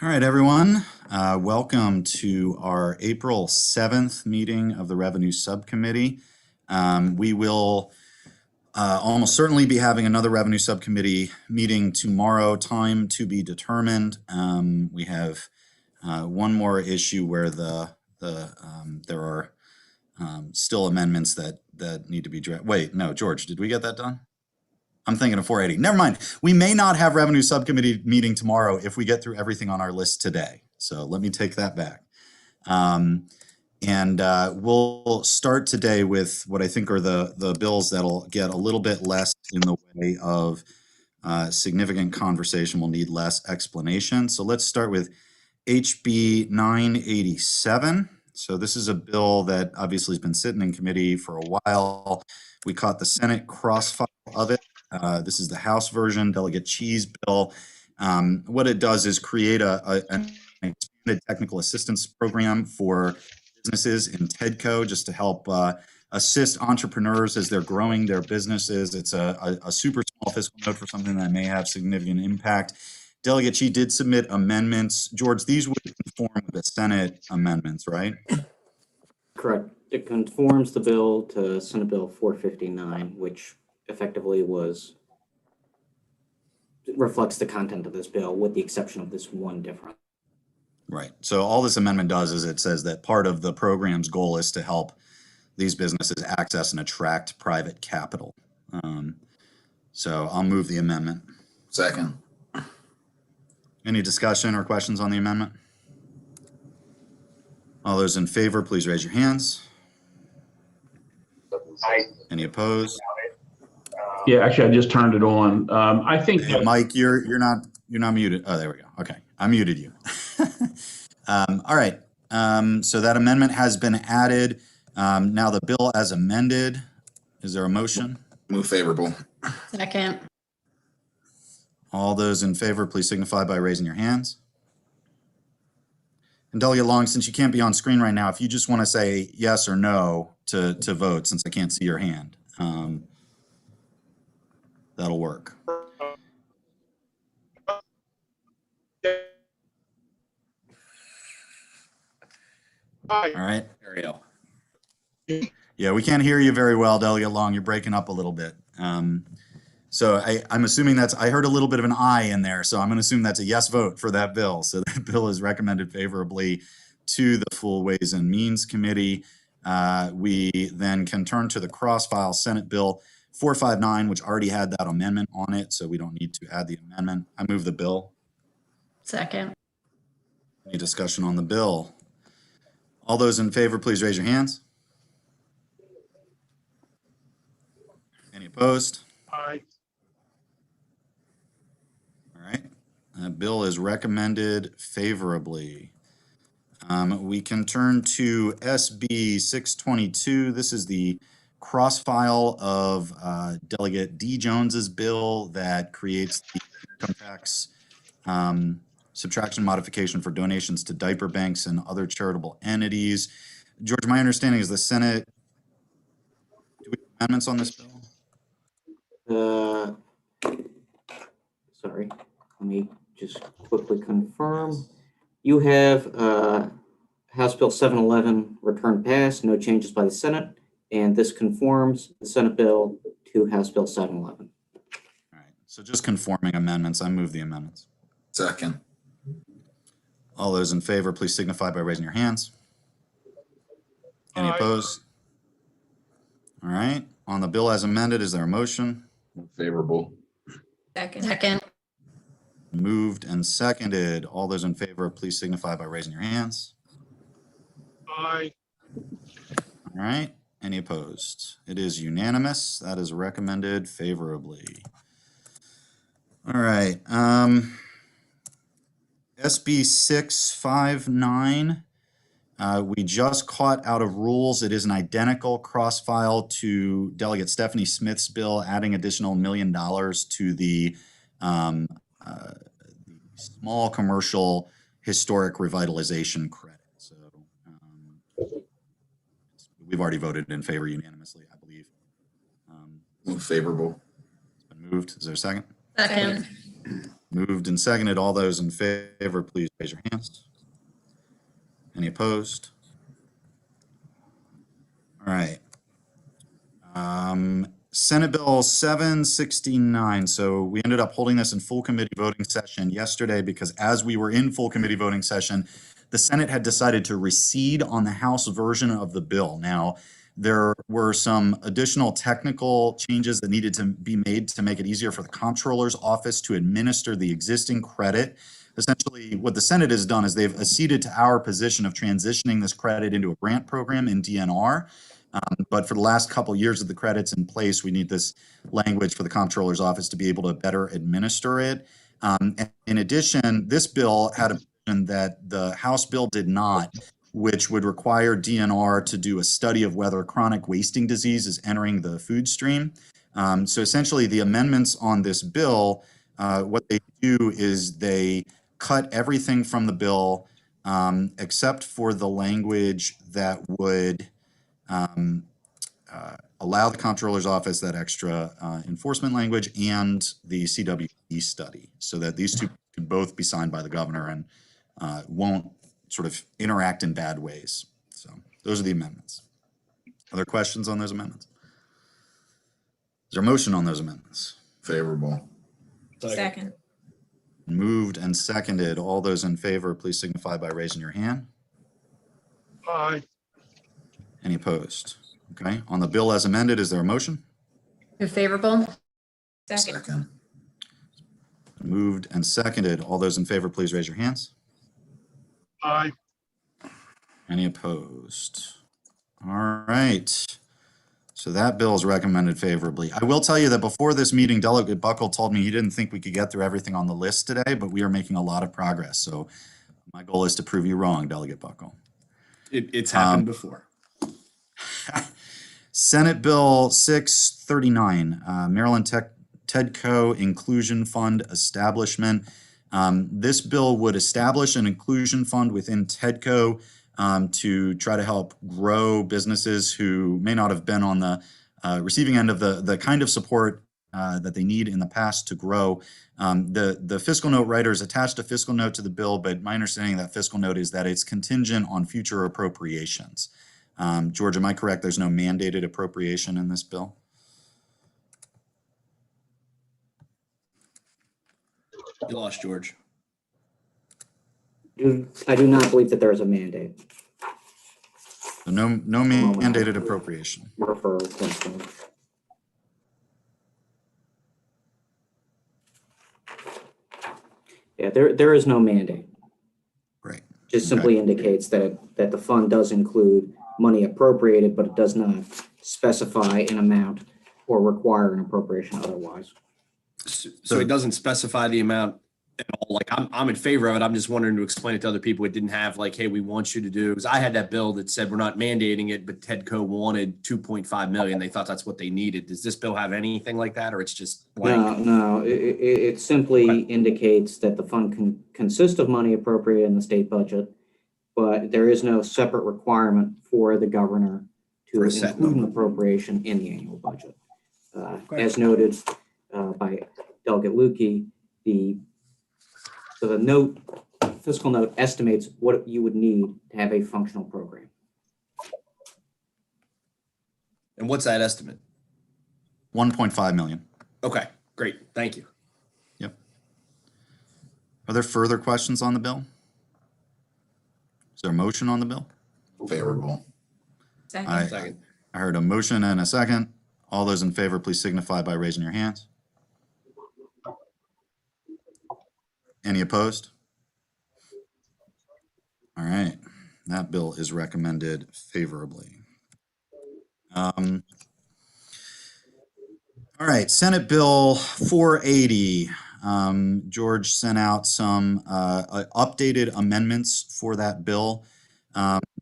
All right, everyone. Welcome to our April 7th meeting of the Revenue Subcommittee. We will almost certainly be having another Revenue Subcommittee meeting tomorrow, time to be determined. We have one more issue where there are still amendments that need to be Wait, no, George, did we get that done? I'm thinking of 480. Never mind. We may not have Revenue Subcommittee meeting tomorrow if we get through everything on our list today. So let me take that back. We'll start today with what I think are the bills that'll get a little bit less in the way of significant conversation. We'll need less explanation. So let's start with HB 987. So this is a bill that obviously has been sitting in committee for a while. We caught the Senate crossfire of it. This is the House version, Delegate Cheese bill. What it does is create an expanded technical assistance program for businesses in TEDCO just to help assist entrepreneurs as they're growing their businesses. It's a super small fiscal note for something that may have significant impact. Delegate Cheese did submit amendments. George, these would conform with the Senate amendments, right? Correct. It conforms the bill to Senate Bill 459, which effectively reflects the content of this bill with the exception of this one difference. Right. So all this amendment does is it says that part of the program's goal is to help these businesses access and attract private capital. So I'll move the amendment. Second. Any discussion or questions on the amendment? All those in favor, please raise your hands. Aye. Any opposed? Yeah, actually, I just turned it on. I think Hey, Mike, you're not muted. Oh, there we go. Okay, I muted you. All right. So that amendment has been added. Now the bill as amended. Is there a motion? Move favorable. Second. All those in favor, please signify by raising your hands. And Delegate Long, since you can't be on screen right now, if you just want to say yes or no to vote, since I can't see your hand, that'll work. All right. Ariel. Yeah, we can't hear you very well, Delegate Long. You're breaking up a little bit. So I'm assuming I heard a little bit of an aye in there, so I'm going to assume that's a yes vote for that bill. So that bill is recommended favorably to the full Ways and Means Committee. We then can turn to the cross-file Senate Bill 459, which already had that amendment on it, so we don't need to add the amendment. I move the bill. Second. Any discussion on the bill? All those in favor, please raise your hands. Any opposed? Aye. All right. That bill is recommended favorably. We can turn to SB 622. This is the cross-file of Delegate D. Jones's bill that creates the income tax subtraction modification for donations to diaper banks and other charitable entities. George, my understanding is the Senate, do we have amendments on this bill? Sorry, let me just quickly confirm. You have House Bill 711 returned passed, no changes by the Senate, and this conforms the Senate bill to House Bill 711. All right, so just conforming amendments. I move the amendments. Second. All those in favor, please signify by raising your hands. Any opposed? All right, on the bill as amended, is there a motion? Move favorable. Second. Moved and seconded. All those in favor, please signify by raising your hands. Aye. All right, any opposed? It is unanimous. That is recommended favorably. All right, SB 659. We just caught out of rules. It is an identical cross-file to Delegate Stephanie Smith's bill, adding additional $1 million to the small commercial historic revitalization credit. So we've already voted in favor unanimously, I believe. Move favorable. It's been moved. Is there a second? Second. Moved and seconded. All those in favor, please raise your hands. Any opposed? All right. Senate Bill 769. So we ended up holding this in full committee voting session yesterday because as we were in full committee voting session, the Senate had decided to recede on the House version of the bill. Now, there were some additional technical changes that needed to be made to make it easier for the comptroller's office to administer the existing credit. Essentially, what the Senate has done is they've acceded to our position of transitioning this credit into a grant program in DNR. But for the last couple of years of the credits in place, we need this language for the comptroller's office to be able to better administer it. And in addition, this bill had a provision that the House bill did not, which would require DNR to do a study of whether chronic wasting disease is entering the food stream. So essentially, the amendments on this bill, what they do is they cut everything from the bill except for the language that would allow the comptroller's office that extra enforcement language and the CWE study so that these two can both be signed by the governor and won't sort of interact in bad ways. So those are the amendments. Other questions on those amendments? Is there a motion on those amendments? Favorable. Second. Moved and seconded. All those in favor, please signify by raising your hand. Aye. Any opposed? Okay. On the bill as amended, is there a motion? Move favorable. Second. Moved and seconded. All those in favor, please raise your hands. Aye. Any opposed? All right. So that bill is recommended favorably. I will tell you that before this meeting, Delegate Buckle told me he didn't think we could get through everything on the list today, but we are making a lot of progress. So my goal is to prove you wrong, Delegate Buckle. It's happened before. Senate Bill 639, Maryland TEDCO Inclusion Fund Establishment. This bill would establish an inclusion fund within TEDCO to try to help grow businesses who may not have been on the receiving end of the kind of support that they need in the past to grow. The fiscal note writers attached a fiscal note to the bill, but my understanding of that fiscal note is that it's contingent on future appropriations. George, am I correct? There's no mandated appropriation in this bill? You lost George. I do not believe that there is a mandate. So no mandated appropriation. Refer question. Yeah, there is no mandate. Great. Just simply indicates that the fund does include money appropriated, but it does not specify an amount or require an appropriation otherwise. So it doesn't specify the amount at all. Like I'm in favor of it. I'm just wondering to explain it to other people. It didn't have like, hey, we want you to do, because I had that bill that said we're not mandating it, but TEDCO wanted 2.5 million. They thought that's what they needed. Does this bill have anything like that, or it's just blank? No, it simply indicates that the fund can consist of money appropriated in the state budget, but there is no separate requirement for the governor to For a set include an number. appropriation in the annual budget. As noted by Delegate Lukey, the fiscal note estimates what you would need to have a functional program. And what's that estimate? 1.5 million. Okay, great. Thank you. Yep. Are there further questions on the bill? Is there a motion on the bill? Favorable. Second. I heard a motion and a second. All those in favor, please signify by raising your hands. Any opposed? All right, that bill is recommended favorably. All right, Senate Bill 480. George sent out some updated amendments for that bill.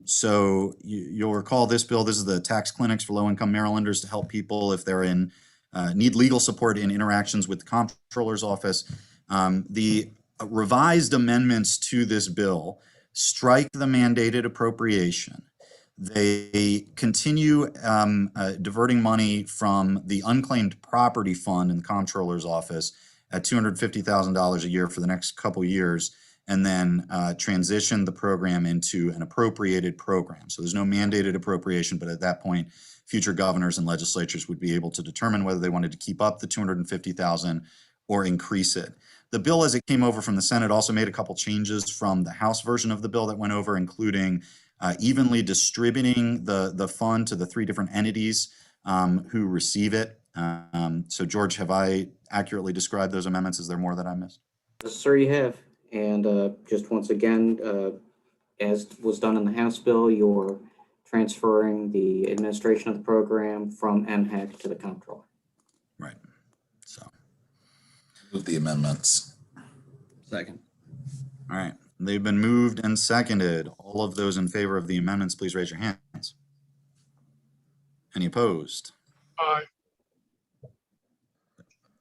So you'll recall this bill. This is the tax clinics for low-income Marylanders to help people if they're in need legal support in interactions with the comptroller's office. The revised amendments to this bill strike the mandated appropriation. They continue diverting money from the unclaimed property fund in the comptroller's office, at $250,000 a year for the next couple years, and then transition the program into an appropriated program. So there's no mandated appropriation, but at that point, future governors and legislatures would be able to determine whether they wanted to keep up the $250,000 or increase it. The bill, as it came over from the Senate, also made a couple changes from the House version of the bill that went over, including evenly distributing the fund to the 3 different entities who receive it. So George, have I accurately described those amendments? Is there more that I missed? Yes, sir, you have. And just once again, as was done in the House bill, you're transferring the administration of the program from MHEC to the comptroller. Right. So, Move the amendments. Second. all right. They've been moved and seconded. All of those in favor of the amendments, please raise your hands. Any opposed? Aye.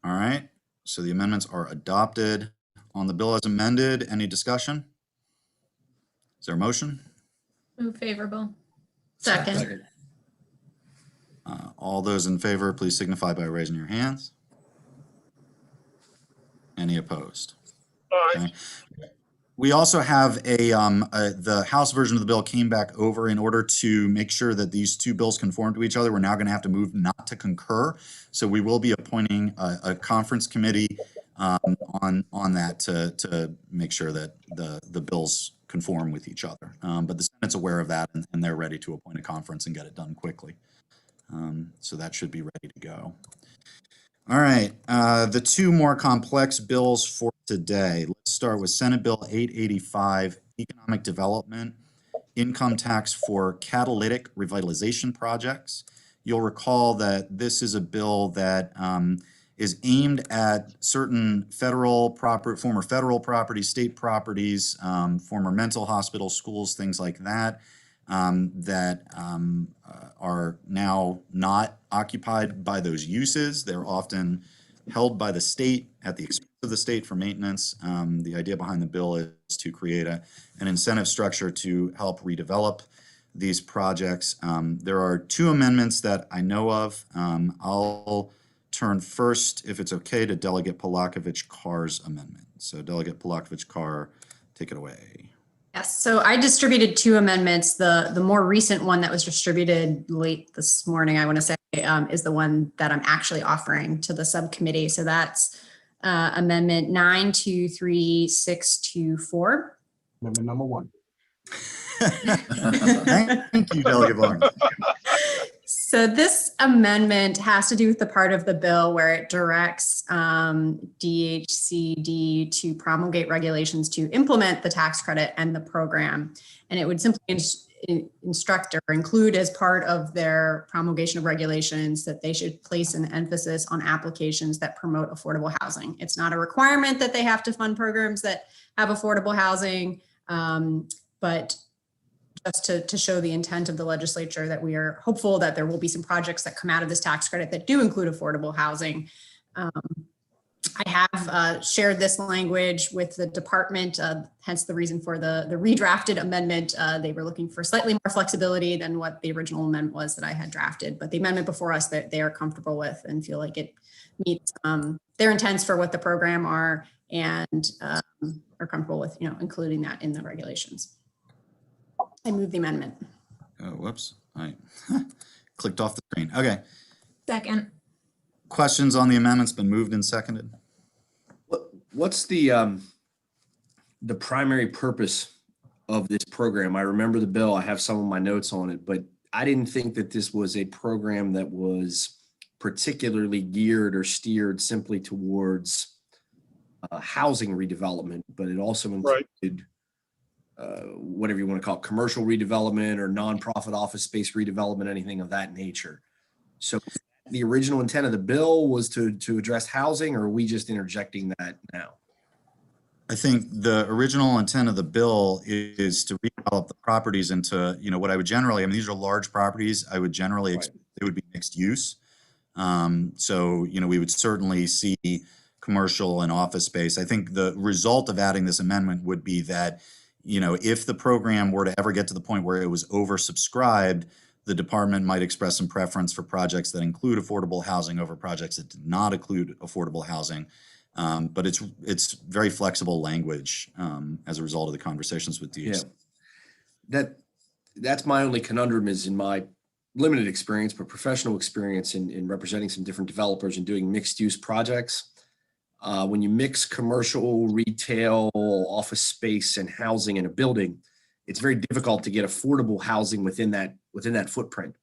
All right. So the amendments are adopted. On the bill as amended, any discussion? Is there a motion? Move favorable. Second. All those in favor, please signify by raising your hands. Any opposed? Aye. Okay. We also have the House version of the bill came back over in order to make sure that these 2 bills conform to each other. We're now going to have to move not to concur. So we will be appointing a conference committee on that to make sure that the bills conform with each other. But the Senate's aware of that, and they're ready to appoint a conference and get it done quickly. So that should be ready to go. All right, the 2 more complex bills for today. Let's start with Senate Bill 885, Economic Development, Income Tax for Catalytic Revitalization Projects. You'll recall that this is a bill that is aimed at certain former federal properties, state properties, former mental hospitals, schools, things like that, that are now not occupied by those uses. They're often held by the state at the expense of the state for maintenance. The idea behind the bill is to create an incentive structure to help redevelop these projects. There are 2 amendments that I know of. I'll turn first, if it's okay, to Delegate Polakovich-Carr's amendment. So Delegate Polakovich-Carr, take it away. Yes, so I distributed 2 amendments. The more recent one that was distributed late this morning, I want to say, is the one that I'm actually offering to the subcommittee. So that's Amendment 923624. Amendment number 1. Thank you, Delegate Barnes. So this amendment has to do with the part of the bill where it directs DHCD to promulgate regulations to implement the tax credit and the program. And it would simply instruct or include as part of their promulgation of regulations that they should place an emphasis on applications that promote affordable housing. It's not a requirement that they have to fund programs that have affordable housing, but just to show the intent of the legislature that we are hopeful that there will be some projects that come out of this tax credit that do include affordable housing. I have shared this language with the department, hence the reason for the redrafted amendment. They were looking for slightly more flexibility than what the original amendment was that I had drafted, but the amendment before us that they are comfortable with and feel like it meets their intents for what the program are and are comfortable with, including that in the regulations. I move the amendment. Oh, whoops. I clicked off the screen. Okay. Second. Questions on the amendments? Been moved and seconded. What's the primary purpose of this program? I remember the bill. I have some of my notes on it, but I didn't think that this was a program that was particularly geared or steered simply towards housing redevelopment, but it also included whatever you want to call it, commercial redevelopment or nonprofit office space redevelopment, anything of that nature. So the original intent of the bill was to address housing, or are we just interjecting that now? I think the original intent of the bill is to redevelop the properties into, what I would generally, these are large properties. I would generally expect they would be mixed use. So, we would certainly see commercial and office space. I think the result of adding this amendment would be that, if the program were to ever get to the point where it was oversubscribed, the department might express some preference for projects that include affordable housing over projects that did not include affordable housing. But it's very flexible language as a result of the conversations with DHC. That's my only conundrum is in my limited experience, but professional experience in representing some different developers and doing mixed use projects. When you mix commercial, retail, office space, and housing in a building, it's very difficult to get affordable housing within that footprint.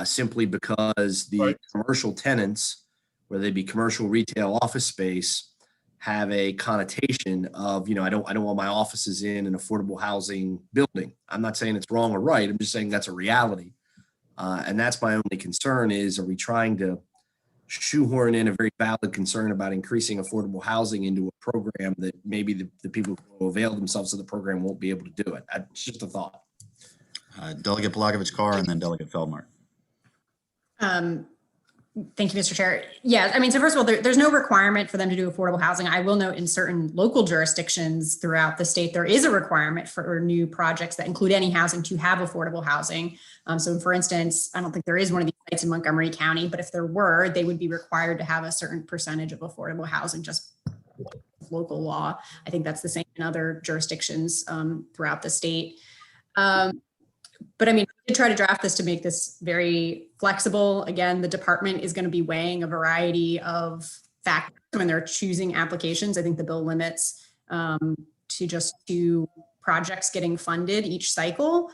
Simply because the commercial tenants, whether they be commercial, retail, office space, have a connotation of, I don't want my offices in an affordable housing building. I'm not saying it's wrong or right. I'm just saying that's a reality. And that's my only concern is, are we trying to shoehorn in a very valid concern about increasing affordable housing into a program that maybe the people who avail themselves of the program won't be able to do it? It's just a thought. Delegate Pelakovich-Carr and then Delegate Feldmark. Thank you, Mr. Chair. Yeah, I mean, so first of all, there's no requirement for them to do affordable housing. I will note in certain local jurisdictions throughout the state, there is a requirement for new projects that include any housing to have affordable housing. So for instance, I don't think there is one of these sites in Montgomery County, but if there were, they would be required to have a certain percentage of affordable housing, just local law. I think that's the same in other jurisdictions throughout the state. But I mean, we did try to draft this to make this very flexible. Again, the department is going to be weighing a variety of factors when they're choosing applications. I think the bill limits to just 2 projects getting funded each cycle.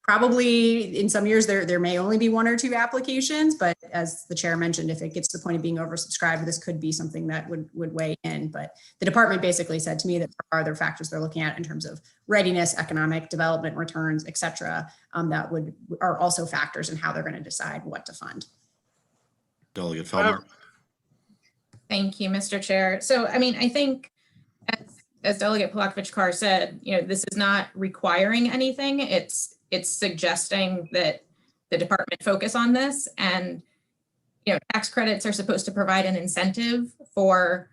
Probably in some years there may only be 1 or 2 applications, but as the chair mentioned, if it gets to the point of being oversubscribed, this could be something that would weigh in. But the department basically said to me that there are other factors they're looking at in terms of readiness, economic development, returns, et cetera, that are also factors in how they're going to decide what to fund. Delegate Feldmark. Thank you, Mr. Chair. So, I mean, I think as Delegate Pelakovich-Carr said, this is not requiring anything. It's suggesting that the department focus on this, and tax credits are supposed to provide an incentive for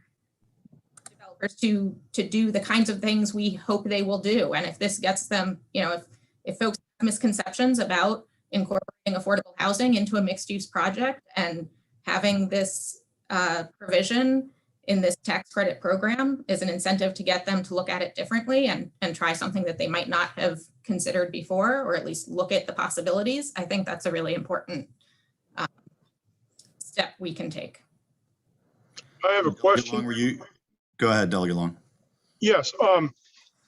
developers to do the kinds of things we hope they will do. And if this gets them, if folks have misconceptions about incorporating affordable housing into a mixed use project and having this provision in this tax credit program is an incentive to get them to look at it differently and try something that they might not have considered before, or at least look at the possibilities, I think that's a really important step we can take. I have a question. Go ahead, Delegate Long. Yes.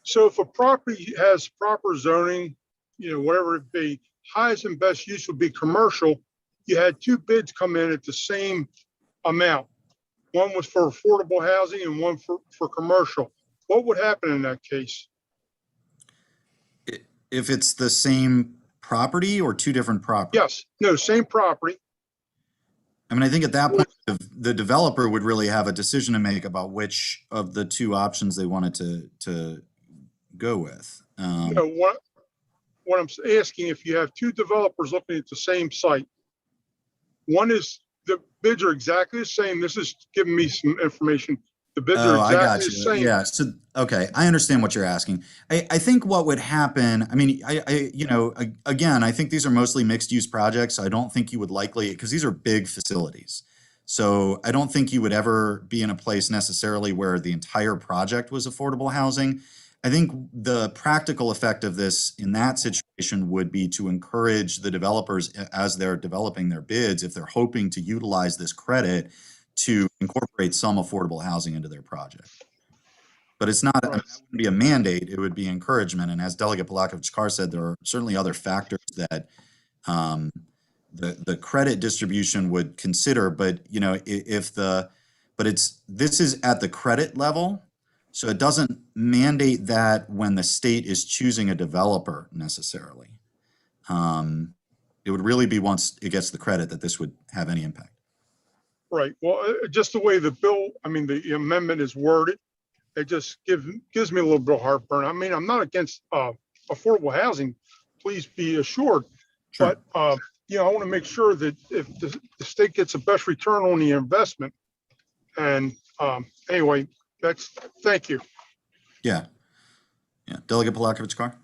So if a property has proper zoning, whatever it be, highest and best use would be commercial. You had 2 bids come in at the same amount. One was for affordable housing and one for commercial. What would happen in that case? If it's the same property or 2 different properties? Yes. No, same property. I mean, I think at that point, the developer would really have a decision to make about which of the 2 options they wanted to go with. What I'm asking, if you have 2 developers looking at the same site, one is the bids are exactly the same. This is giving me some information. The bids are exactly the same. Yeah. So, okay. I understand what you're asking. I think what would happen, I mean, again, I think these are mostly mixed use projects. So I don't think you would likely, because these are big facilities. So I don't think you would ever be in a place necessarily where the entire project was affordable housing. I think the practical effect of this in that situation would be to encourage the developers as they're developing their bids, if they're hoping to utilize this credit, to incorporate some affordable housing into their project. But it's not, that wouldn't be a mandate, it would be encouragement. And as Delegate Pelakovich-Carr said, there are certainly other factors that the credit distribution would consider, but this is at the credit level. So it doesn't mandate that when the state is choosing a developer necessarily. It would really be once it gets the credit that this would have any impact. Right. Well, just the way the bill, the amendment is worded, it just gives me a little bit of heartburn. I mean, I'm not against affordable housing, please be assured. Sure. But, I want to make sure that if the state gets the best return on the investment. And anyway, thank you. Yeah. Delegate Pelakovich-Carr.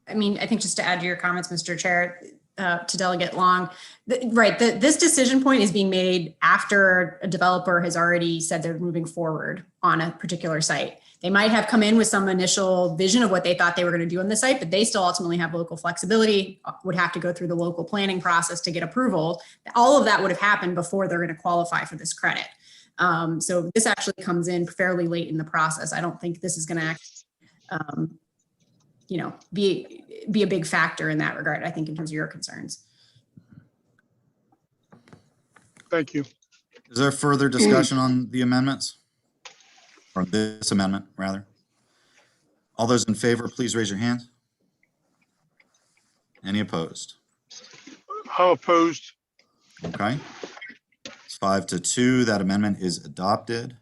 I mean, I think just to add to your comments, Mr. Chair, to Delegate Long. This decision point is being made after a developer has already said they're moving forward on a particular site. They might have come in with some initial vision of what they thought they were going to do on the site, but they still ultimately have local flexibility, would have to go through the local planning process to get approval. All of that would have happened before they're going to qualify for this credit. So this actually comes in fairly late in the process. I don't think this is going to be a big factor in that regard, I think, in terms of your concerns. Thank you. Is there further discussion on the amendments? Or this amendment, rather? All those in favor, please raise your hand. Any opposed? I'm opposed. Okay. It's 5-2. That amendment is adopted.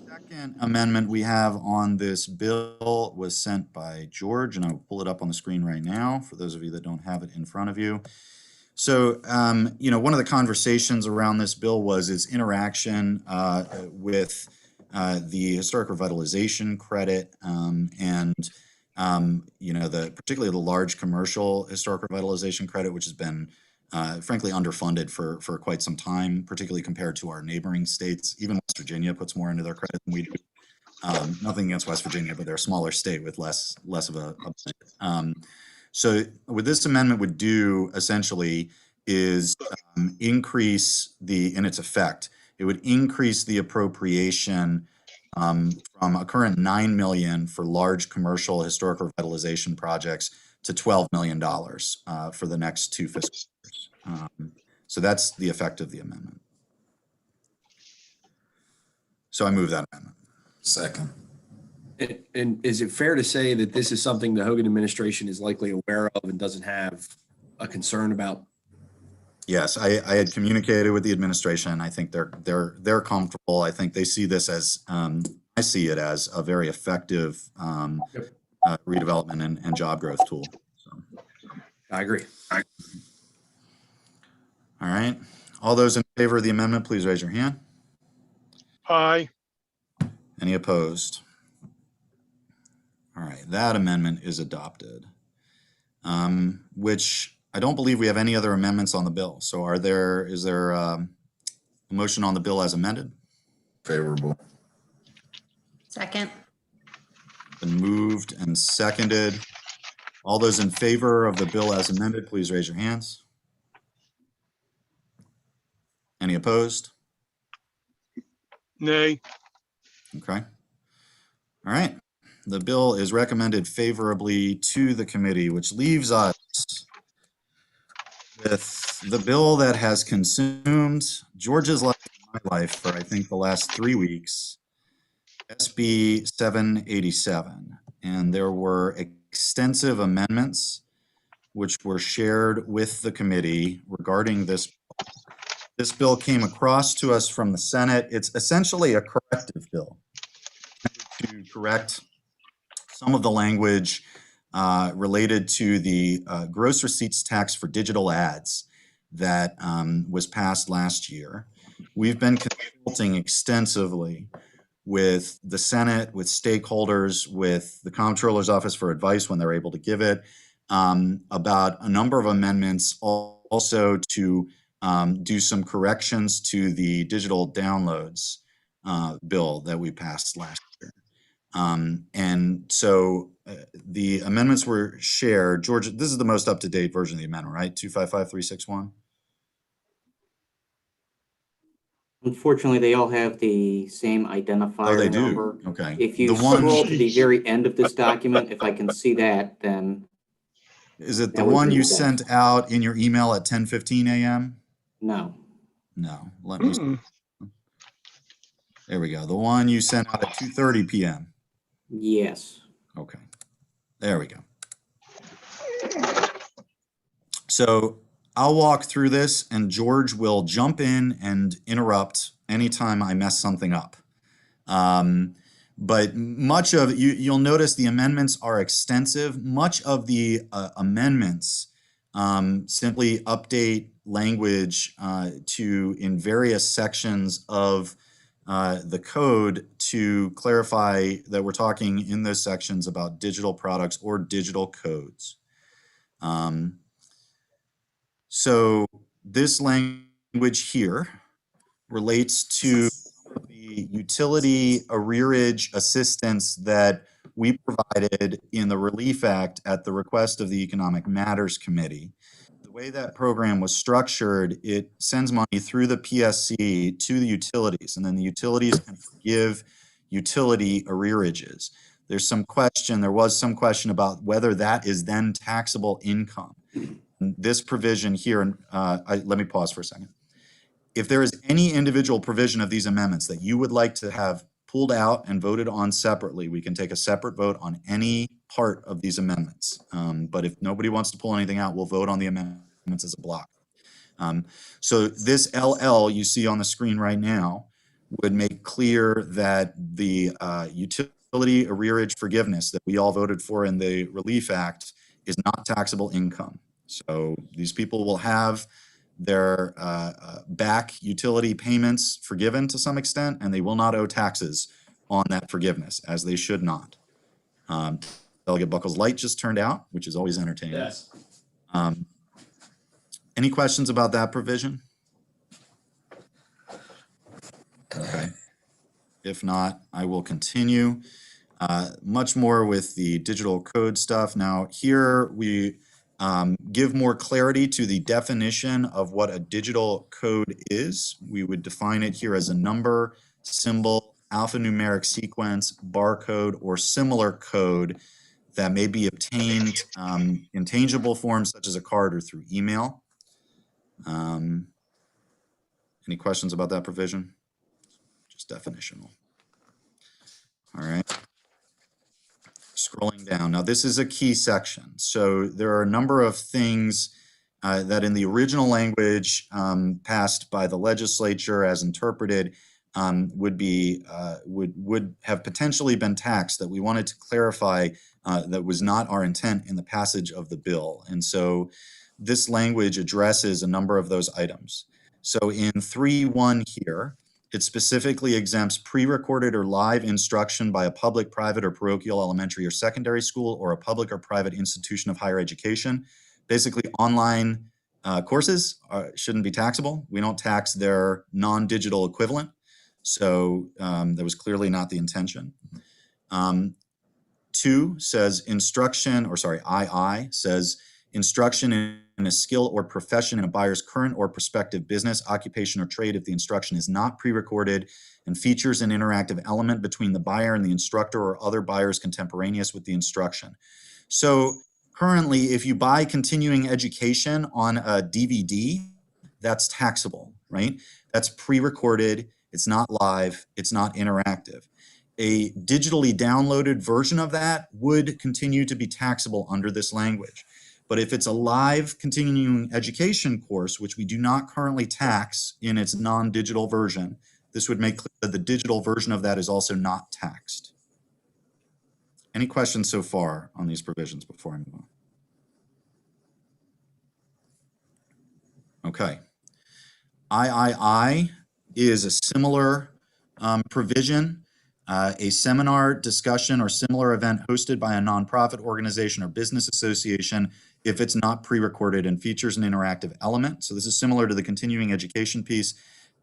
Second amendment we have on this bill was sent by George, and I'll pull it up on the screen right now for those of you that don't have it in front of you. So, one of the conversations around this bill was its interaction with the historic revitalization credit particularly the large commercial historic revitalization credit, which has been frankly underfunded for quite some time, particularly compared to our neighboring states. Even West Virginia puts more into their credit than we do. Nothing against West Virginia, but they're a smaller state with less of a budget. So what this amendment would do essentially is increase in its effect, it would increase the appropriation from a current $9 million for large commercial historic revitalization projects to $12 million for the next 2 fiscal years. So that's the effect of the amendment. So I move that amendment. Second. And is it fair to say that this is something the Hogan administration is likely aware of and doesn't have a concern about? Yes, I had communicated with the administration. I think they're comfortable. I think they see this as I see it as a very effective redevelopment and job growth tool. So. I agree. All right. All those in favor of the amendment, please raise your hand. Aye. Any opposed? All right, that amendment is adopted. Which I don't believe we have any other amendments on the bill. So is there a motion on the bill as amended? Favorable. Second. Been moved and seconded. All those in favor of the bill as amended, please raise your hands. Any opposed? Nay. Okay. All right. The bill is recommended favorably to the committee, which leaves us with the bill that has consumed George's life and my life for, I think, the last 3 weeks, SB 787. And there were extensive amendments which were shared with the committee regarding this bill. This bill came across to us from the Senate. It's essentially a corrective bill to correct some of the language related to the gross receipts tax for digital ads that was passed last year. We've been consulting extensively with the Senate, with stakeholders, with the Comptroller's Office for advice when they're able to give it, about a number of amendments, also to do some corrections to the digital downloads bill that we passed last year. And so the amendments were shared. George, this is the most up-to-date version of the amendment, right? 255361? Unfortunately, they all have the same identifier Oh, they do? number. Okay. If you The one- scroll to the very end of this document, if I can see that, then Is it the That would one be you the best. sent out in your email at 10:15 a.m.? no. No. Let me. Hmm. There we go. The one you sent out at 2:30 p.m. Yes. Okay. There we go. So I'll walk through this and George will jump in and interrupt anytime I mess something up. But much of you'll notice the amendments are extensive. Much of the amendments simply update language in various sections of the code to clarify that we're talking in those sections about digital products or digital codes. So this language here relates to the utility arrearage assistance that we provided in the Relief Act at the request of the Economic Matters Committee. The way that program was structured, it sends money through the PSC to the utilities, and then the utilities can forgive utility arrearages. There was some question about whether that is then taxable income. And this provision here, and let me pause for a second. If there is any individual provision of these amendments that you would like to have pulled out and voted on separately, we can take a separate vote on any part of these amendments. But if nobody wants to pull anything out, we'll vote on the amendments as a block. So this LL you see on the screen right now would make clear that the utility arrearage forgiveness that we all voted for in the Relief Act is not taxable income. So these people will have their back utility payments forgiven to some extent, and they will not owe taxes on that forgiveness, as they should not. Delegate Buckles' light just turned out, which is always entertaining. Yes. Any questions about that provision? Okay. If not, I will continue. Much more with the digital code stuff. Now, here we give more clarity to the definition of what a digital code is. We would define it here as a number, symbol, alphanumeric sequence, barcode, or similar code that may be obtained in tangible forms such as a card or through email. Any questions about that provision? Just definitional. All right. Scrolling down. Now, this is a key section. So there are a number of things that in the original language passed by the legislature as interpreted would have potentially been taxed that we wanted to clarify that was not our intent in the passage of the bill. And so this language addresses a number of those items. So in 3.1 here, it specifically exempts pre-recorded or live instruction by a public, private, or parochial elementary or secondary school, or a public or private institution of higher education. Basically, online courses shouldn't be taxable. We don't tax their non-digital equivalent. So that was clearly not the intention. 2 says instruction, or sorry, II says instruction in a skill or profession in a buyer's current or prospective business, occupation, or trade if the instruction is not pre-recorded and features an interactive element between the buyer and the instructor or other buyers contemporaneous with the instruction. So currently, if you buy continuing education on a DVD, that's taxable, right? That's pre-recorded, it's not live, it's not interactive. A digitally downloaded version of that would continue to be taxable under this language. But if it's a live continuing education course, which we do not currently tax in its non-digital version, this would make clear that the digital version of that is also not taxed. Any questions so far on these provisions before I move on? Okay. III is a similar provision. A seminar, discussion, or similar event hosted by a nonprofit organization or business association if it's not pre-recorded and features an interactive element. So this is similar to the continuing education piece.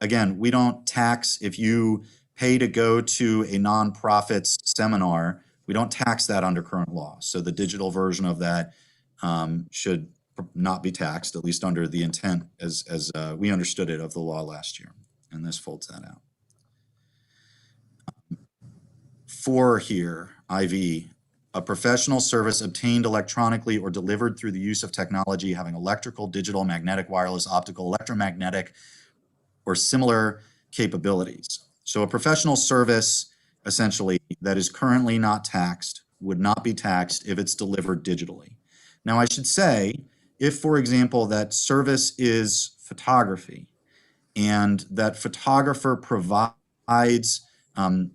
Again, we don't tax if you pay to go to a nonprofit's seminar. We don't tax that under current law. So the digital version of that should not be taxed, at least under the intent as we understood it of the law last year. And this folds that out. 4 here, IV, a professional service obtained electronically or delivered through the use of technology having electrical, digital, magnetic, wireless, optical, electromagnetic, or similar capabilities. So a professional service, essentially, that is currently not taxed would not be taxed if it's delivered digitally. Now, I should say, if, for example, that service is photography and that photographer provides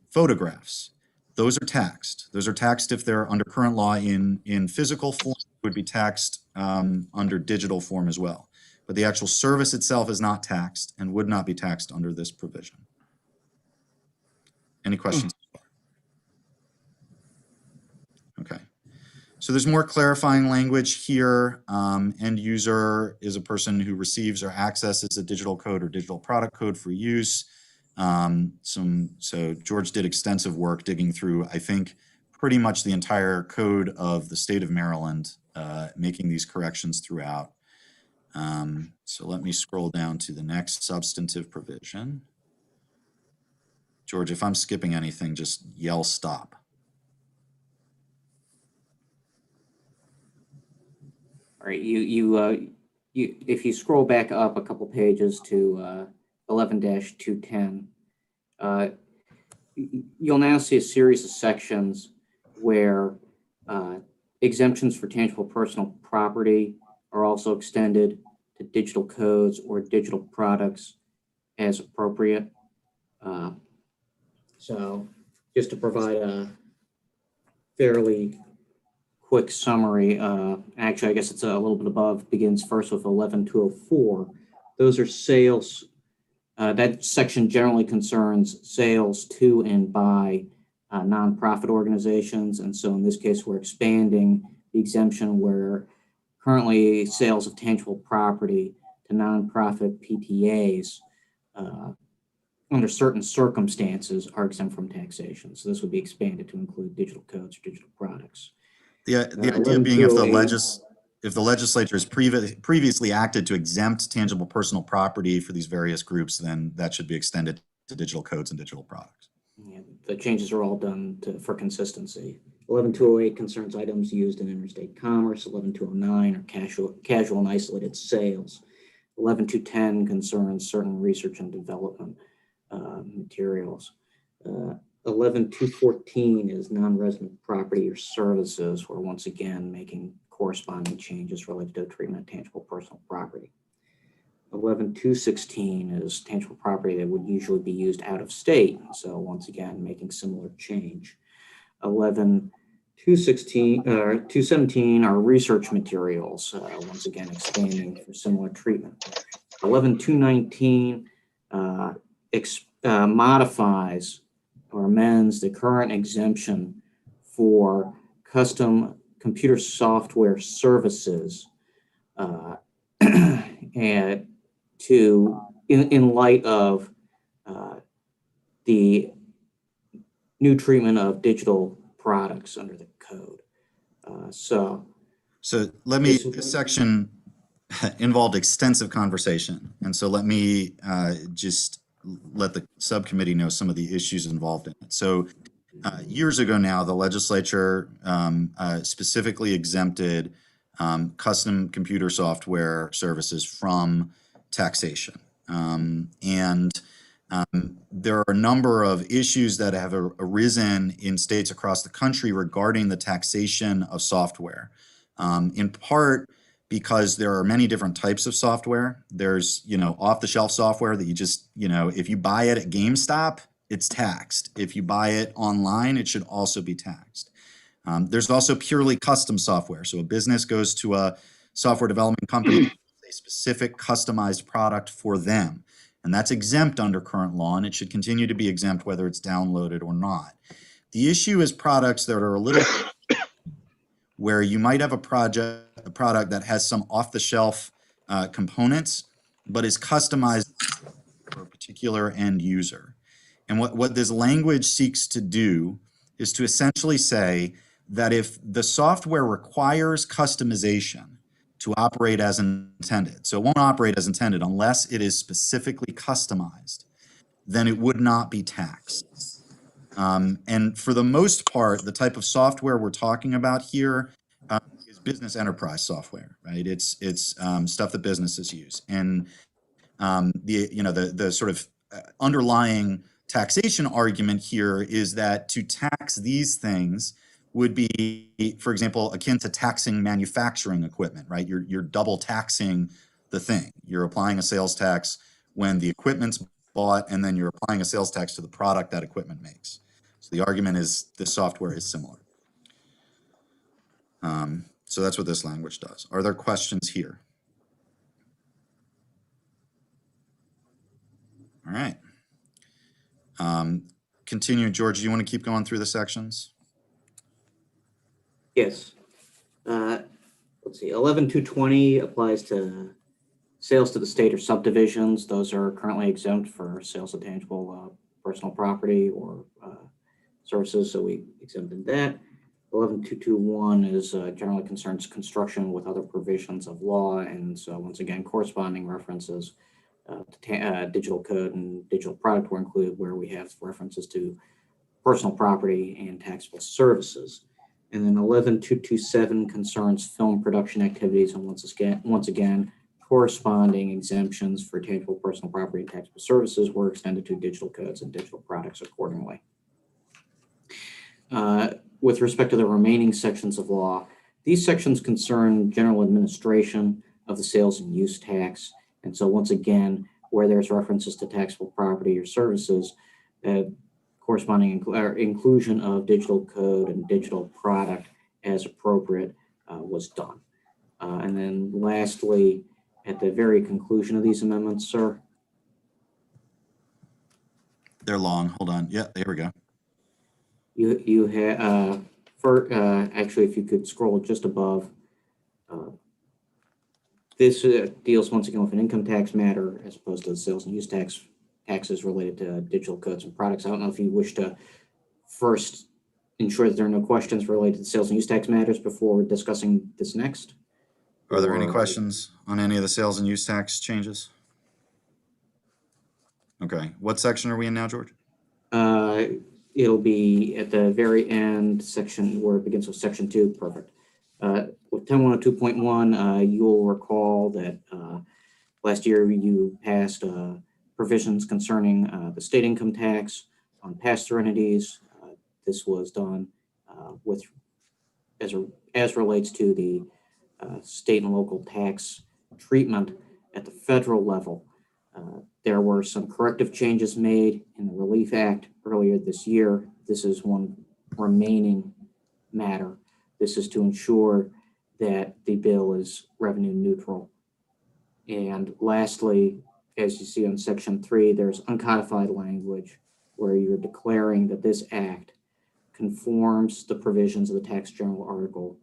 photographs, those are taxed. Those are taxed if they're under current law in physical form, would be taxed under digital form as well. But the actual service itself is not taxed and would not be taxed under this provision. Any questions? Okay. So there's more clarifying language here. End user is a person who receives or accesses a digital code or digital product code for use. So George did extensive work digging through, I think, pretty much the entire code of the state of Maryland, making these corrections throughout. So let me scroll down to the next substantive provision. George, if I'm skipping anything, just yell stop. All right, if you scroll back up a couple pages to 11-210, you'll now see a series of sections where exemptions for tangible personal property are also extended to digital codes or digital products as appropriate. So just to provide a fairly quick summary, actually, I guess it's a little bit above, begins first with 11-204. Those are sales. That section generally concerns sales to and by nonprofit organizations. And so in this case, we're expanding the exemption where currently sales of tangible property to nonprofit PTAs under certain circumstances are exempt from taxation. So this would be expanded to include digital codes or digital products. The idea being if the legislature has previously acted to exempt tangible personal property for these various groups, then that should be extended to digital codes and digital products. Yeah, the changes are all done for consistency. 11-208 concerns items used in interstate commerce. 11-209 are casual and isolated sales. 11-210 concerns certain research and development materials. 11-214 is non-resident property or services. We're once again making corresponding changes related to treatment of tangible personal property. 11-216 is tangible property that would usually be used out of state. So once again, making similar change. 217 are research materials. Once again, expanding for similar treatment. 11-219 modifies or amends the current exemption for custom computer software services and in light of the new treatment of digital products under the code. So let me, this section involved extensive conversation. And so let me just let the subcommittee know some of the issues involved in it. So years ago now, the legislature specifically exempted custom computer software services from taxation. There are a number of issues that have arisen in states across the country regarding the taxation of software, in part because there are many different types of software. There's, off-the-shelf software that you just, if you buy it at GameStop, it's taxed. If you buy it online, it should also be taxed. There's also purely custom software. So a business goes to a software development company, a specific customized product for them. And that's exempt under current law, and it should continue to be exempt whether it's downloaded or not. The issue is products that are a little where you might have a product that has some off-the-shelf components, but is customized for a particular end user. And what this language seeks to do is to essentially say that if the software requires customization to operate as intended, so it won't operate as intended unless it is specifically customized, then it would not be taxed. And for the most part, the type of software we're talking about here is business enterprise software, right? It's stuff that businesses use. And the sort of underlying taxation argument here is that to tax these things would be, for example, akin to taxing manufacturing equipment, right? You're double taxing the thing. You're applying a sales tax when the equipment's bought, and then you're applying a sales tax to the product that equipment makes. So the argument is this software is similar. So that's what this language does. Are there questions here? All right. Continue, George. Do you want to keep going through the sections? yes. Let's see, 11-220 applies to sales to the state or subdivisions. Those are currently exempt for sales of tangible personal property or services, so we exempted that. 11-221 is generally concerns construction with other provisions of law, and so once again, corresponding references to digital code and digital product were included where we have references to personal property and taxable services. And then 11-227 concerns film production activities, and once again, corresponding exemptions for tangible personal property and taxable services were extended to digital codes and digital products accordingly. With respect to the remaining sections of law, these sections concern general administration of the sales and use tax. And so once again, where there's references to taxable property or services, corresponding inclusion of digital code and digital product as appropriate was done. And then lastly, at the very conclusion of these amendments, sir. They're long. Hold on. Yeah, there we go. You have, actually, if you could scroll just above, this deals once again with an income tax matter as opposed to the sales and use taxes related to digital codes and products. I don't know if you wish to first ensure that there are no questions related to sales and use tax matters before discussing this next. Are there any questions on any of the sales and use tax changes? Okay, what section are we in now, George? It'll be at the very end section where it begins with section 2. Perfect. With 10.102.1, you'll recall that last year you passed provisions concerning the state income tax on pass-through entities. This was done as relates to the state and local tax treatment at the federal level. There were some corrective changes made in the Relief Act earlier this year. This is one remaining matter. This is to ensure that the bill is revenue neutral. And lastly, as you see on section 3, there's uncodified language where you're declaring that this act conforms the provisions of the tax general article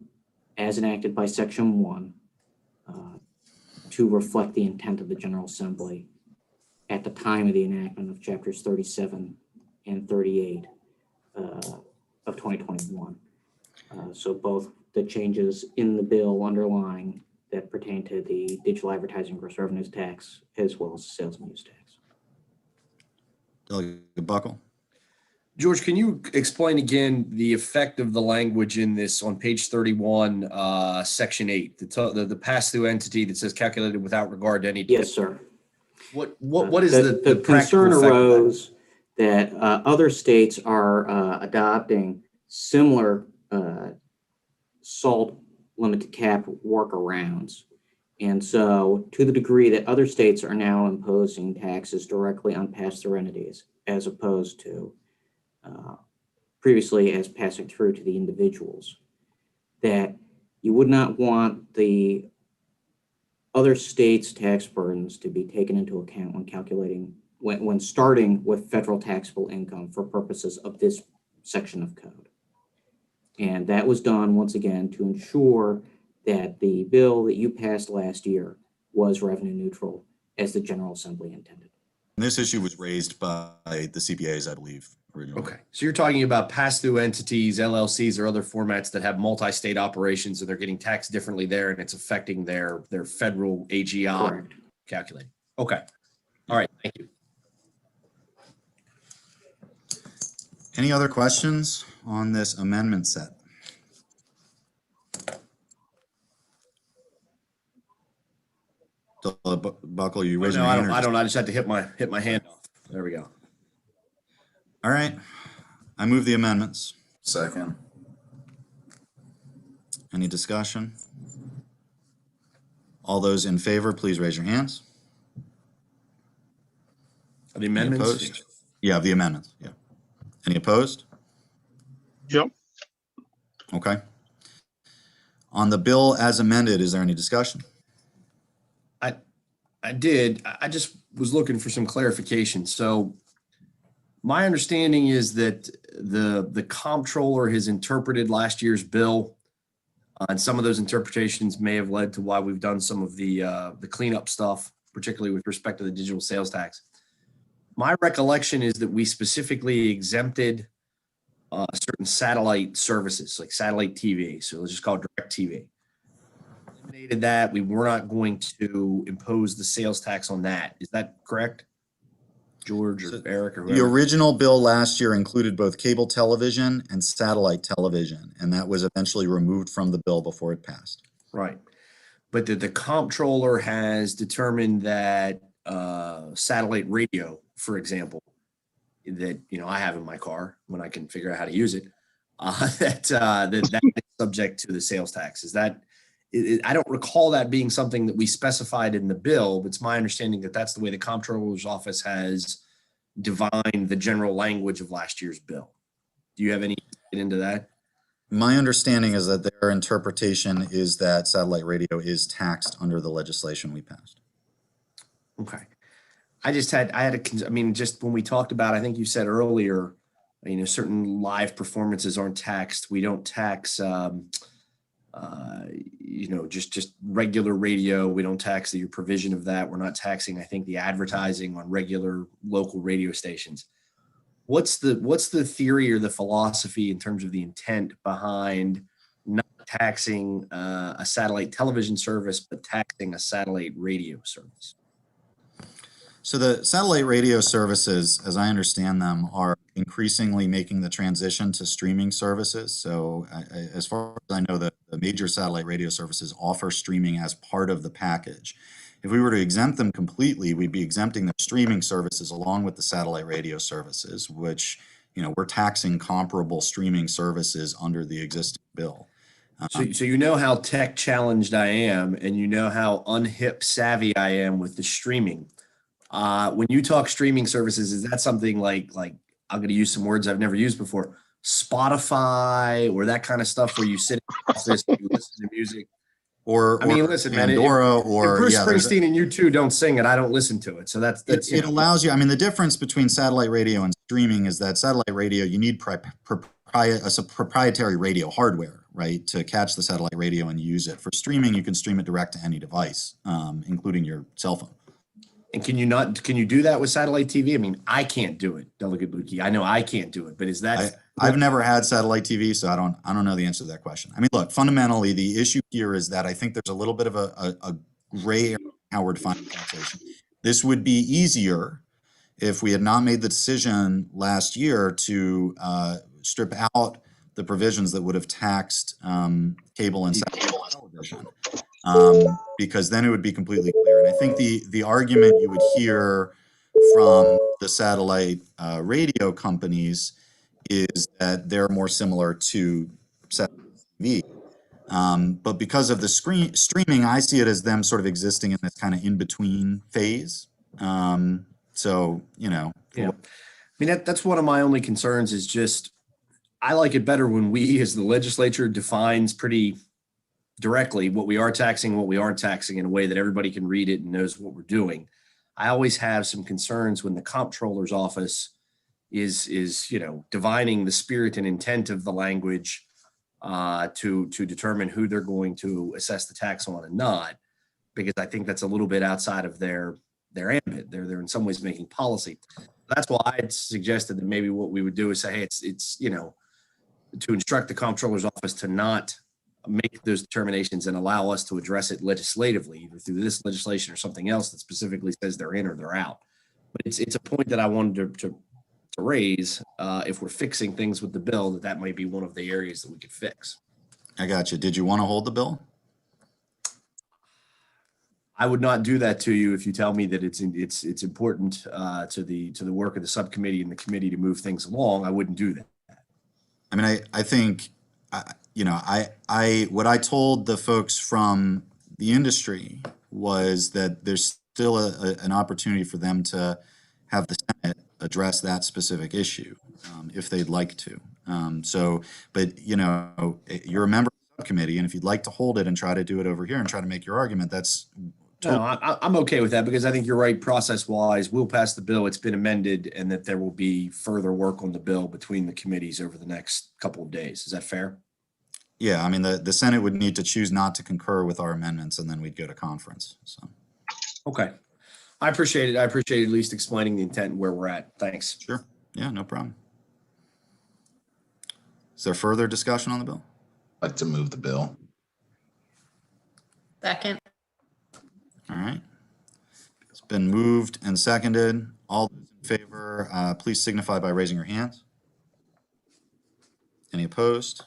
as enacted by section 1 to reflect the intent of the General Assembly at the time of the enactment of chapters 37 and 38 of 2021. So both the changes in the bill underlying that pertain to the digital advertising gross revenues tax as well as the sales and use tax. Delegate Buckle? George, can you explain again the effect of the language in this on page 31, section 8, the pass-through entity that says calculated without regard to any? Yes, sir. What is the concern arose that other states are adopting similar SALT limited cap workarounds. And so to the degree that other states are now imposing taxes directly on pass-through entities as opposed to previously as passing through to the individuals, that you would not want the other states' tax burdens to be taken into account when calculating, when starting with federal taxable income for purposes of this section of code. And that was done once again to ensure that the bill that you passed last year was revenue neutral as the General Assembly intended. And this issue was raised by the CPAs, I believe, originally. Okay, so you're talking about pass-through entities, LLCs, or other formats that have multi-state operations, and they're getting taxed differently there, and it's affecting their federal AGI Correct. calculating. Okay, all right, thank you. Any other questions on this amendment set? Buckle, you raising your hand? I don't. I just had to hit my hand off. There we go. All right. I move the amendments. Second. Any discussion? All those in favor, please raise your hands. Are the Any amendments? opposed? Yeah, the amendments. Yeah. Any opposed? Yep. Okay. On the bill as amended, is there any discussion? I did. I just was looking for some clarification. So my understanding is that the comptroller has interpreted last year's bill And some of those interpretations may have led to why we've done some of the cleanup stuff, particularly with respect to the digital sales tax. My recollection is that we specifically exempted certain satellite services, like satellite TV. So let's just call it direct TV. Eliminated that. We were not going to impose the sales tax on that. Is that correct? George or Eric or The whoever? original bill last year included both cable television and satellite television, and that was eventually removed from the bill before it passed. Right. But the comptroller has determined that satellite radio, for example, that I have in my car when I can figure out how to use it, that is subject to the sales tax. Is that? I don't recall that being something that we specified in the bill, but it's my understanding that that's the way the comptroller's office has divined the general language of last year's bill. Do you have any insight into that? My understanding is that their interpretation is that satellite radio is taxed under the legislation we passed. Okay. Just when we talked about, I think you said earlier, certain live performances aren't taxed. We don't tax, just regular radio. We don't tax your provision of that. We're not taxing, I think, the advertising on regular local radio stations. What's the theory or the philosophy in terms of the intent behind not taxing a satellite television service, but taxing a satellite radio service? So the satellite radio services, as I understand them, are increasingly making the transition to streaming services. So as far as I know, the major satellite radio services offer streaming as part of the package. If we were to exempt them completely, we'd be exempting the streaming services along with the satellite radio services, which, we're taxing comparable streaming services under the existing bill. So you know how tech challenged I am, and you know how unhip savvy I am with the streaming. When you talk streaming services, is that something like I'm going to use some words I've never used before, Spotify or that kind of stuff where you sit in the office and you listen to music? Listen, Pandora, man, if Bruce Springsteen and U2 don't sing it, I don't listen to it. So that's it allows you. The difference between satellite radio and streaming is that satellite radio, you need proprietary radio hardware, right, to catch the satellite radio and use it. For streaming, you can stream it direct to any device, including your cell phone. And can you do that with satellite TV? I can't do it, Delegate Lukey. I know I can't do it, but is that? I've never had satellite TV, so I don't know the answer to that question. Look, fundamentally, the issue here is that I think there's a little bit of a gray area in how we're defining taxation. This would be easier if we had not made the decision last year to strip out the provisions that would have taxed cable and satellite television. Because then it would be completely clear. And I think the argument you would hear from the satellite radio companies is that they're more similar to satellite TV. But because of the streaming, I see it as them sort of existing in this kind of in-between phase. Yeah. That's one of my only concerns is just, I like it better when we as the legislature defines pretty directly what we are taxing, what we aren't taxing in a way that everybody can read it and knows what we're doing. I always have some concerns when the comptroller's office is divining the spirit and intent of the language to determine who they're going to assess the tax on and not, because I think that's a little bit outside of their ambit. They're in some ways making policy. That's why I suggested that maybe what we would do is say, hey, it's to instruct the comptroller's office to not make those determinations and allow us to address it legislatively, either through this legislation or something else that specifically says they're in or they're out. But it's a point that I wanted to raise. If we're fixing things with the bill, that might be one of the areas that we could fix. I got you. Did you want to hold the bill? I would not do that to you if you tell me that it's important to the work of the subcommittee and the committee to move things along. I wouldn't do that. I think. What I told the folks from the industry was that there's still an opportunity for them to have the Senate address that specific issue if they'd like to. But you're a member of the subcommittee, and if you'd like to hold it and try to do it over here and try to make your argument, that's No, I'm okay with that because I think you're right. Process-wise, we'll pass the bill. It's been amended, and that there will be further work on the bill between the committees over the next couple of days. Is that fair? Yeah, I mean, the Senate would need to choose not to concur with our amendments, and then we'd go to conference, so. Okay. I appreciate it. I appreciate at least explaining the intent and where we're at. Thanks. Sure. Yeah, no problem. Is there further discussion on the bill? I'd like to move the bill. Second. All right. It's been moved and seconded. All those in favor, please signify by raising your hands. Any opposed?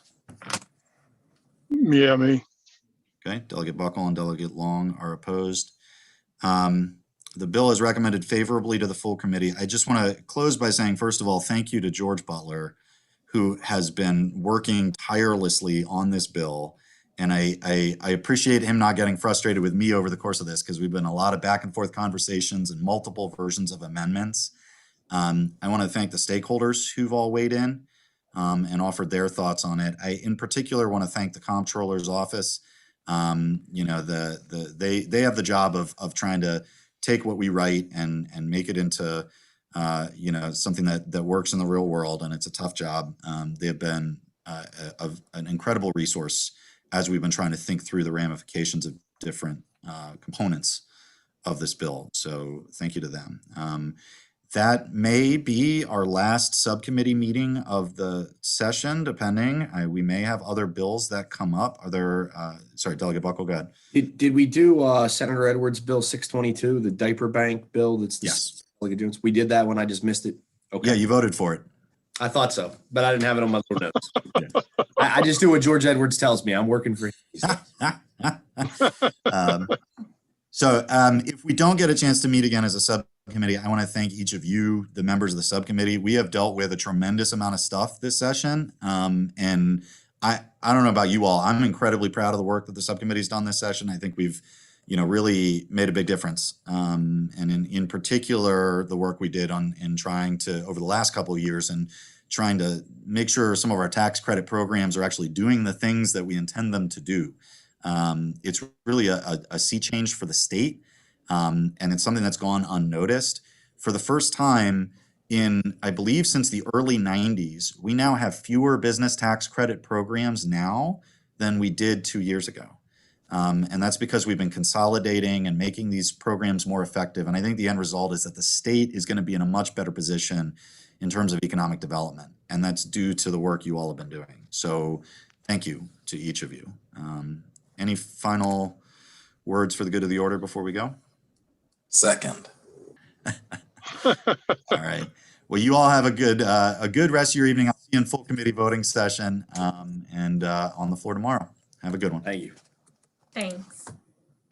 Yeah, me. Okay, Delegate Buckle and Delegate Long are opposed. The bill is recommended favorably to the full committee. I just want to close by saying, first of all, thank you to George Butler, who has been working tirelessly on this bill. And I appreciate him not getting frustrated with me over the course of this, because we've been a lot of back and forth conversations and multiple versions of amendments. I want to thank the stakeholders who've all weighed in and offered their thoughts on it. I, in particular, want to thank the Comptroller's Office. You know, they have the job of trying to take what we write and make it into you know, something that works in the real world, and it's a tough job. They have been an incredible resource as we've been trying to think through the ramifications of different components of this bill. So thank you to them. That may be our last subcommittee meeting of the session, depending. We may have other bills that come up. Are there, sorry, Delegate Buckle, go ahead. Did we do Senator Edwards' Bill 622, the diaper bank bill? That's the Yes. Delegate Jones? We did that one. I just missed it. Okay. Yeah, you voted for it. I thought so, but I didn't have it on my little notes. I just do what George Edwards tells me. I'm working for him. So if we don't get a chance to meet again as a subcommittee, I want to thank each of you, the members of the subcommittee. We have dealt with a tremendous amount of stuff this session. And I don't know about you all. I'm incredibly proud of the work that the subcommittee's done this session. I think we've, you know, really made a big difference. And in particular, the work we did in trying to, over the last couple of years, and trying to make sure some of our tax credit programs are actually doing the things that we intend them to do. It's really a sea change for the state, and it's something that's gone unnoticed. For the first time in, I believe, since the early 90s, we now have fewer business tax credit programs now than we did 2 years ago. And that's because we've been consolidating and making these programs more effective. And I think the end result is that the state is going to be in a much better position in terms of economic development. And that's due to the work you all have been doing. So thank you to each of you. Any final words for the good of the order before we go? Second. All right. Well, you all have a good rest of your evening. I'll see you in full committee voting session and on the floor tomorrow. Have a good one. Thank you. Thanks.